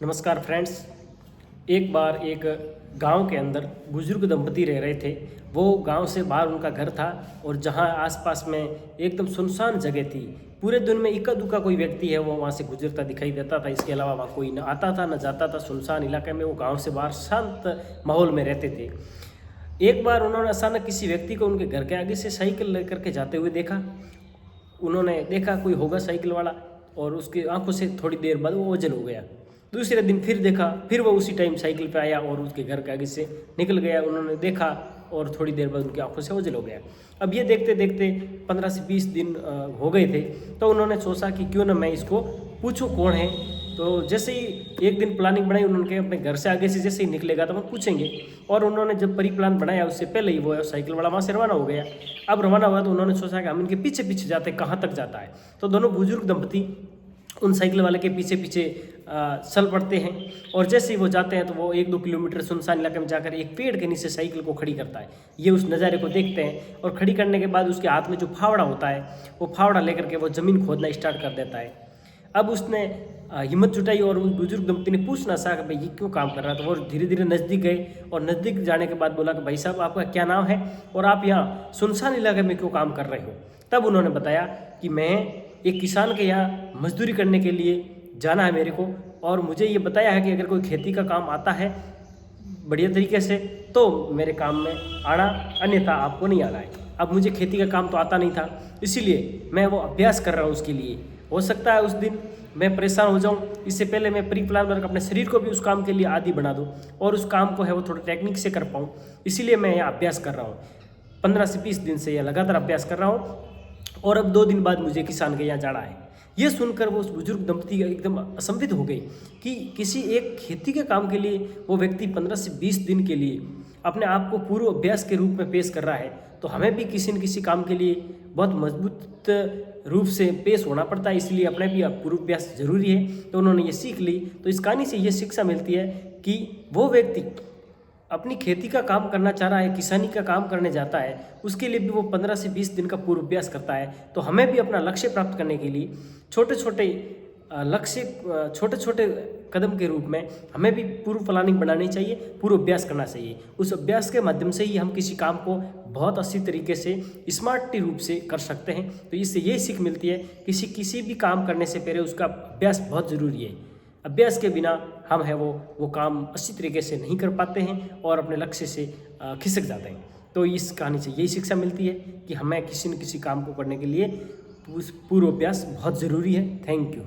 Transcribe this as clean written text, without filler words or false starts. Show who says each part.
Speaker 1: नमस्कार फ्रेंड्स। एक बार एक गांव के अंदर बुजुर्ग दंपति रह रहे थे। वो गांव से बाहर उनका घर था और जहां आसपास में एकदम सुनसान जगह थी। पूरे दिन में इक्का दुक्का कोई व्यक्ति है वो वहां से गुजरता दिखाई देता था। इसके अलावा वहाँ कोई न आता था न जाता था। सुनसान इलाके में वो गांव से बाहर शांत माहौल में रहते थे। एक बार उन्होंने अचानक किसी व्यक्ति को उनके घर के आगे से साइकिल लेकर के जाते हुए देखा। उन्होंने देखा कोई होगा साइकिल वाला और उसकी आंखों से थोड़ी देर बाद वो ओझल हो गया। दूसरे दिन फिर देखा, फिर वो उसी टाइम साइकिल पे आया और उसके घर के आगे से निकल गया। उन्होंने देखा और थोड़ी देर बाद उनकी आंखों से ओझल हो गया। अब ये देखते देखते 15 से 20 दिन हो गए थे। तो उन्होंने सोचा कि क्यों ना मैं इसको पूछूं कौन है। तो जैसे ही एक दिन प्लानिंग बनाई उन्होंने, अपने घर से आगे से जैसे ही निकलेगा तो हम पूछेंगे। और उन्होंने जब परी प्लान बनाया उससे पहले ही वो साइकिल वाला वहाँ से रवाना हो गया। अब रवाना हुआ तो उन्होंने सोचा कि हम इनके पीछे पीछे जाते कहाँ तक जाता है। तो दोनों बुजुर्ग दंपति उन साइकिल वाले के पीछे पीछे चल पड़ते हैं। और जैसे ही वो जाते हैं तो वो 1-2 किलोमीटर सुनसान इलाके में जाकर एक पेड़ के नीचे साइकिल को खड़ी करता है। ये उस नज़ारे को देखते हैं और खड़ी करने के बाद उसके हाथ में जो फावड़ा होता है वो फावड़ा लेकर के वो ज़मीन खोदना स्टार्ट कर देता है। अब उसने हिम्मत जुटाई और उस बुजुर्ग दंपति ने पूछना चाहा कि भाई ये क्यों काम कर रहा है। तो वो धीरे धीरे नज़दीक गए और नज़दीक जाने के बाद बोला कि भाई साहब आपका क्या नाम है और आप यहाँ सुनसान इलाके में क्यों काम कर रहे हो। तब उन्होंने बताया कि मैं एक किसान के यहाँ मजदूरी करने के लिए जाना है मेरे को, और मुझे ये बताया है कि अगर कोई खेती का काम आता है बढ़िया तरीके से तो मेरे काम में आना, अन्यथा आपको नहीं आना है। अब मुझे खेती का काम तो आता नहीं था, इसीलिए मैं वो अभ्यास कर रहा हूँ उसके लिए। हो सकता है उस दिन मैं परेशान हो जाऊँ, इससे पहले मैं प्री प्लान बनाकर अपने शरीर को भी उस काम के लिए आदी बना दूँ और उस काम को है वो थोड़ा टेक्निक से कर पाऊँ। इसीलिए मैं यह अभ्यास कर रहा हूँ। 15 से 20 दिन से यह लगातार अभ्यास कर रहा हूँ और अब 2 दिन बाद मुझे किसान के यहाँ जाना है। ये सुनकर वो उस बुजुर्ग दंपति एकदम असंभित हो गई कि किसी एक खेती के काम के लिए वो व्यक्ति 15 से 20 दिन के लिए अपने आप को पूर्व अभ्यास के रूप में पेश कर रहा है। तो हमें भी किसी न किसी काम के लिए बहुत मजबूत रूप से पेश होना पड़ता है, इसलिए अपने भी पूर्व अभ्यास जरूरी है। तो उन्होंने ये सीख ली। तो इस कहानी से ये शिक्षा मिलती है कि वो व्यक्ति अपनी खेती का काम करना चाह रहा है, किसानी का काम करने जाता है, उसके लिए भी वो 15 से 20 दिन का पूर्व अभ्यास करता है। तो हमें भी अपना लक्ष्य प्राप्त करने के लिए छोटे छोटे लक्ष्य, छोटे छोटे कदम के रूप में हमें भी पूर्व प्लानिंग बनानी चाहिए, पूर्व अभ्यास करना चाहिए। उस अभ्यास के माध्यम से ही हम किसी काम को बहुत अच्छी तरीके से स्मार्ट रूप से कर सकते हैं। तो इससे यही सीख मिलती है किसी भी काम करने से पहले उसका अभ्यास बहुत ज़रूरी है। अभ्यास के बिना हम है वो काम अच्छी तरीके से नहीं कर पाते हैं और अपने लक्ष्य से खिसक जाते हैं। तो इस कहानी से यही शिक्षा मिलती है कि हमें किसी न किसी काम को करने के लिए पूर्व अभ्यास बहुत ज़रूरी है। Thank you.